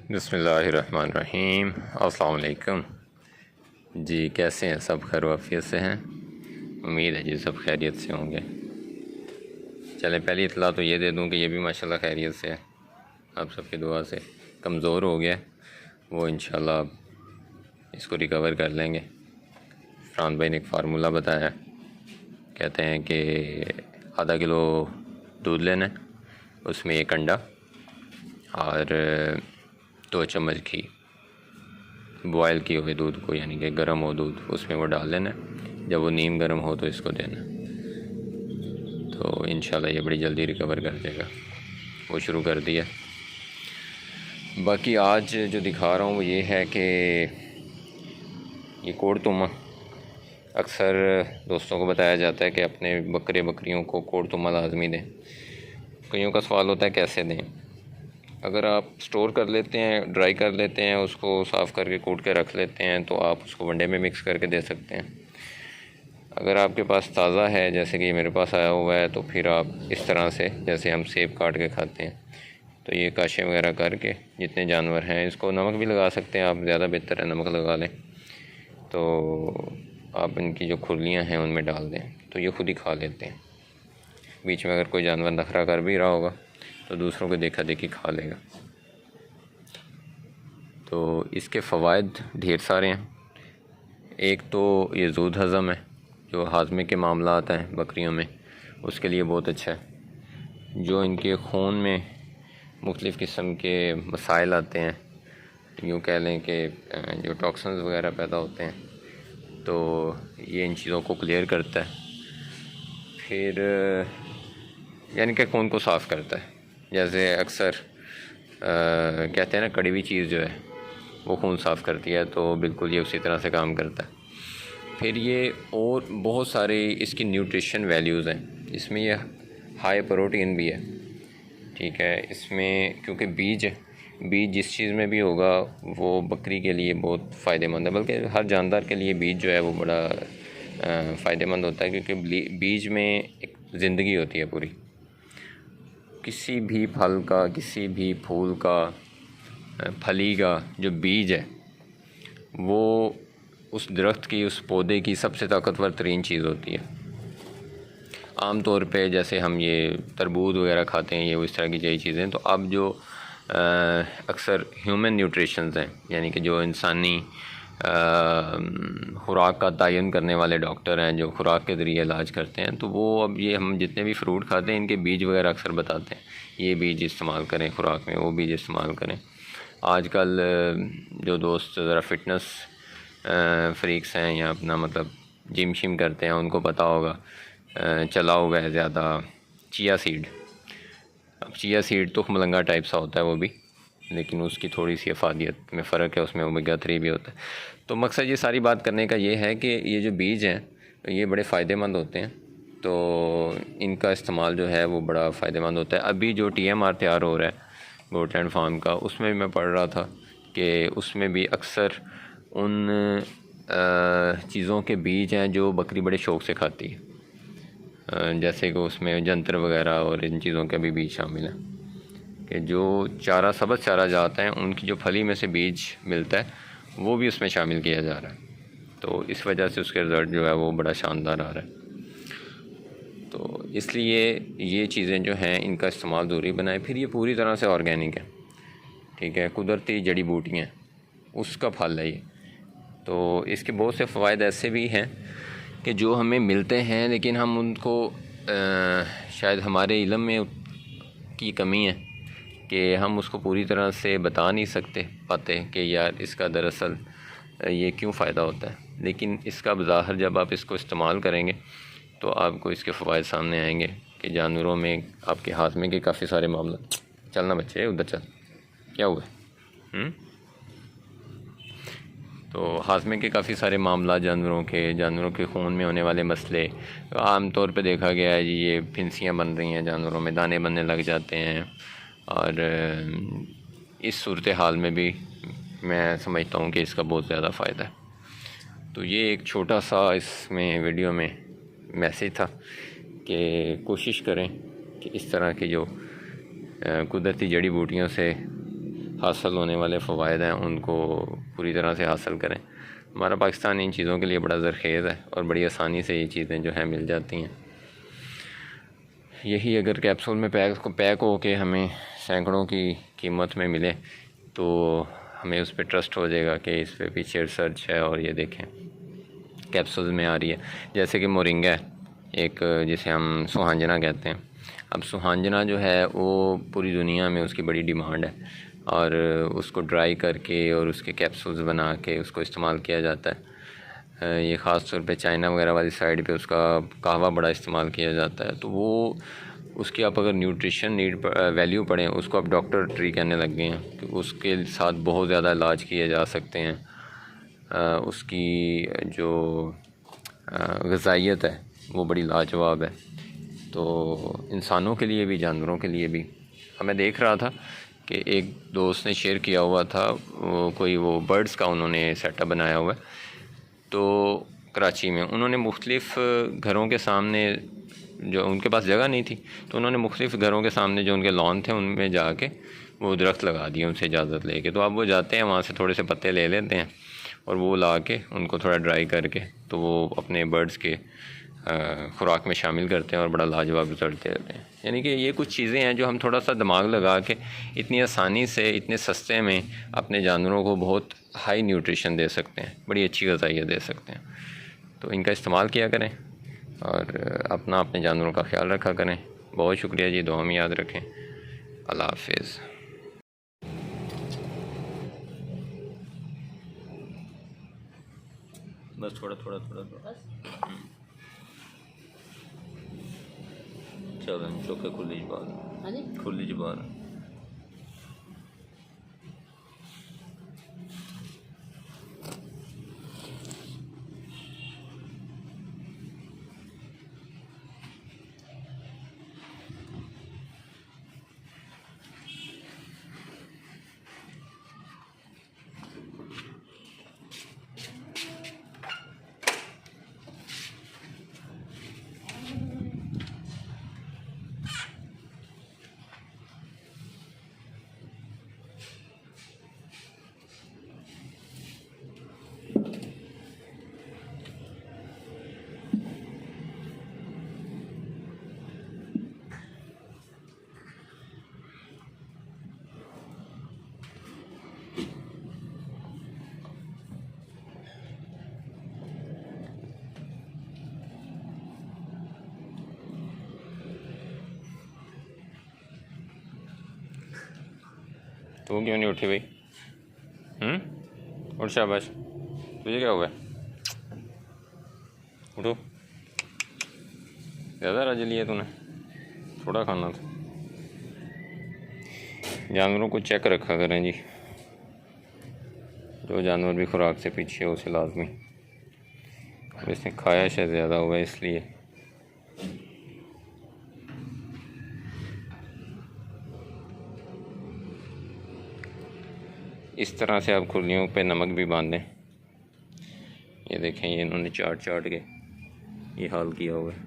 बिस्मिल्लाहिर्रहमानिर्रहीम। अस्सलाम वालेकुम जी। कैसे हैं सब? खैर वाफियत से हैं? उम्मीद है जी सब खैरियत से होंगे। चलें, पहली इतला तो ये दे दूं कि ये भी माशाल्लाह खैरियत से है। आप सबकी दुआ से कमज़ोर हो गया, वो इंशाल्लाह इसको रिकवर कर लेंगे। फरहान भाई ने एक फार्मूला बताया, कहते हैं कि आधा किलो दूध लेना है, उसमें एक अंडा और 2 चम्मच घी, बॉयल किए हुए दूध को, यानी कि गर्म हो दूध, उसमें वो डाल लेना है। जब वो नीम गर्म हो तो इसको देना, तो इंशाल्लाह ये बड़ी जल्दी रिकवर कर देगा। वो शुरू कर दिया। बाकी आज जो दिखा रहा हूँ वो ये है कि ये कोड़ तुमा अक्सर दोस्तों को बताया जाता है कि अपने बकरियों को कोड़ तुमा लाजमी दें। कईयों का सवाल होता है कैसे दें। अगर आप स्टोर कर लेते हैं, ड्राई कर लेते हैं, उसको साफ़ करके कूट के रख लेते हैं, तो आप उसको वनडे में मिक्स करके दे सकते हैं। अगर आपके पास ताज़ा है, जैसे कि मेरे पास आया हुआ है, तो फिर आप इस तरह से, जैसे हम सेब काट के खाते हैं, तो ये काशे वगैरह करके जितने जानवर हैं, इसको नमक भी लगा सकते हैं आप, ज़्यादा बेहतर है नमक लगा लें। तो आप इनकी जो खुरलियाँ हैं उनमें डाल दें, तो ये खुद ही खा लेते हैं। बीच में अगर कोई जानवर नखरा कर भी रहा होगा तो दूसरों को देखा देखी खा लेगा। तो इसके फ़वाइद ढेर सारे हैं। एक तो ये ज़ूद हज़म है, जो हाजमे के मामला आता है बकरियों में, उसके लिए बहुत अच्छा है। जो इनके खून में मुख्तलिफ़ किस्म के मसाइल आते हैं, यूँ कह लें कि जो टॉक्सिन्स वगैरह पैदा होते हैं, तो ये इन चीज़ों को क्लियर करता है। फिर यानी कि खून को साफ़ करता है। जैसे अक्सर कहते हैं ना, कड़ी हुई चीज़ जो है वो खून साफ़ करती है, तो बिल्कुल ये उसी तरह से काम करता है। फिर ये और बहुत सारे इसकी न्यूट्रिशन वैल्यूज़ हैं। इसमें ये हाई प्रोटीन भी है, ठीक है। इसमें क्योंकि बीज जिस चीज़ में भी होगा वो बकरी के लिए बहुत फ़ायदेमंद है, बल्कि हर जानदार के लिए बीज जो है वो बड़ा फ़ायदेमंद होता है, क्योंकि बीज में एक ज़िंदगी होती है पूरी। किसी भी फल का, किसी भी फूल का, फली का जो बीज है, वो उस दरख्त की, उस पौधे की सबसे ताकतवर तरीन चीज़ होती है। आम तौर पे जैसे हम ये तरबूज वगैरह खाते हैं, ये इस तरह की यही चीज़ें। तो अब जो अक्सर ह्यूमन न्यूट्रिशंस हैं, यानी कि जो इंसानी खुराक का तयन करने वाले डॉक्टर हैं, जो खुराक के ज़रिए इलाज करते हैं, तो वो अब ये हम जितने भी फ्रूट खाते हैं, इनके बीज वगैरह अक्सर बताते हैं, ये बीज इस्तेमाल करें खुराक में, वो बीज इस्तेमाल करें। आजकल जो दोस्त ज़रा फिटनेस फ्रीक्स हैं, या अपना मतलब जिम शिम करते हैं, उनको पता होगा, चला हुआ है ज़्यादा चिया सीड। अब चिया सीड तो मलंगा टाइप सा होता है वो भी, लेकिन उसकी थोड़ी सी अफादियत में फ़र्क है, उसमें ओमेगा 3 भी होता है। तो मकसद ये सारी बात करने का ये है कि ये जो बीज हैं ये बड़े फ़ायदेमंद होते हैं, तो इनका इस्तेमाल जो है वो बड़ा फ़ायदेमंद होता है। अभी जो TMR तैयार हो रहा है गोटलैंड फार्म का, उसमें भी मैं पढ़ रहा था कि उसमें भी अक्सर उन चीज़ों के बीज हैं जो बकरी बड़े शौक़ से खाती है, जैसे कि उसमें जंतर वगैरह और इन चीज़ों के भी बीज शामिल हैं, कि जो चारा सब्ज़ चारा जाता है, उनकी जो फली में से बीज मिलता है वो भी उसमें शामिल किया जा रहा है। तो इस वजह से उसके रिज़ल्ट जो है वो बड़ा शानदार आ रहा है। तो इसलिए ये चीज़ें जो हैं इनका इस्तेमाल ज़रूरी बनाए। फिर ये पूरी तरह से ऑर्गेनिक है, ठीक है, कुदरती जड़ी बूटियाँ, उसका फल है ये। तो इसके बहुत से फ़वाइद ऐसे भी हैं कि जो हमें मिलते हैं, लेकिन हम उनको शायद हमारे इल्म में की कमी है कि हम उसको पूरी तरह से बता नहीं पाते कि यार इसका दरअसल ये क्यों फ़ायदा होता है। लेकिन इसका बज़ाहिर जब आप इसको इस्तेमाल करेंगे तो आपको इसके फ़वाइद सामने आएंगे कि जानवरों में आपके हाजमे के काफ़ी सारे मामला। चलना बच्चे, उधर चल, क्या हुआ? तो हाजमे के काफ़ी सारे मामला, जानवरों के खून में होने वाले मसले, आम तौर पे देखा गया है जी, ये फिंसियाँ बन रही हैं जानवरों में, दाने बनने लग जाते हैं। और इस सूरत हाल में भी मैं समझता हूँ कि इसका बहुत ज़्यादा फ़ायदा है। तो ये एक छोटा सा इसमें वीडियो में मैसेज था कि कोशिश करें कि इस तरह की जो कुदरती जड़ी बूटियों से हासिल होने वाले फ़वाइद हैं उनको पूरी तरह से हासिल करें। हमारा पाकिस्तान इन चीज़ों के लिए बड़ा ज़रख़ेज़ है और बड़ी आसानी से ये चीज़ें जो हैं मिल जाती हैं। यही अगर कैप्सूल में पैक हो के हमें सैकड़ों की कीमत में मिले तो हमें उस पर ट्रस्ट हो जाएगा कि इस पर पीछे रिसर्च है और ये देखें कैप्सूल में आ रही है। जैसे कि मोरिंगा है एक, जिसे हम सुहांजना कहते हैं। अब सुहांजना जो है वो पूरी दुनिया में उसकी बड़ी डिमांड है और उसको ड्राई करके और उसके कैप्सूल्स बना के उसको इस्तेमाल किया जाता है। ये ख़ास तौर पे चाइना वगैरह वाली साइड पे उसका कहवा बड़ा इस्तेमाल किया जाता है। तो वो उसकी आप अगर न्यूट्रिशन वैल्यू पढ़ें, उसको आप डॉक्टर ट्री कहने लग गए हैं कि उसके साथ बहुत ज़्यादा इलाज किए जा सकते हैं। उसकी जो ग़िज़ाइयत है वो बड़ी लाजवाब है। तो इंसानों के लिए भी जानवरों के लिए भी। मैं देख रहा था कि एक दोस्त ने शेयर किया हुआ था वो बर्ड्स का उन्होंने सेटअप बनाया हुआ है। तो कराची में उन्होंने मुख्तलिफ़ घरों के सामने, जो उनके पास जगह नहीं थी तो उन्होंने मुख्तलिफ़ घरों के सामने जो उनके लॉन थे उनमें जाके वो दरख्त लगा दिए उनसे इजाज़त लेके। तो अब वो जाते हैं वहाँ से थोड़े से पत्ते ले लेते हैं और वो ला के उनको थोड़ा ड्राई करके तो वो अपने बर्ड्स के खुराक में शामिल करते हैं और बड़ा लाजवाब रिज़ल्ट देते हैं। यानी कि ये कुछ चीज़ें हैं जो हम थोड़ा सा दिमाग लगा के इतनी आसानी से इतने सस्ते में अपने जानवरों को बहुत हाई न्यूट्रिशन दे सकते हैं, बड़ी अच्छी ग़िज़ाइयत दे सकते हैं। तो इनका इस्तेमाल किया करें और अपने जानवरों का ख्याल रखा करें। बहुत शुक्रिया जी, दुआ में याद रखें। अल्लाह हाफ़िज़। बस थोड़ा चलो चौके खुली जुबान। तो क्यों नहीं उठी भाई? उठ शाबाश, तुझे क्या हुआ? उठो, ज़्यादा रज लिया तूने, थोड़ा खाना था। जानवरों को चेक रखा करें जी, जो जानवर भी खुराक से पीछे हो उसे लाजमी। और इसने खाया शायद ज़्यादा हुआ है इसलिए। इस तरह से आप खुरलियों पे नमक भी बांध दें। ये देखें, ये इन्होंने चाट के ये हाल किया हुआ है।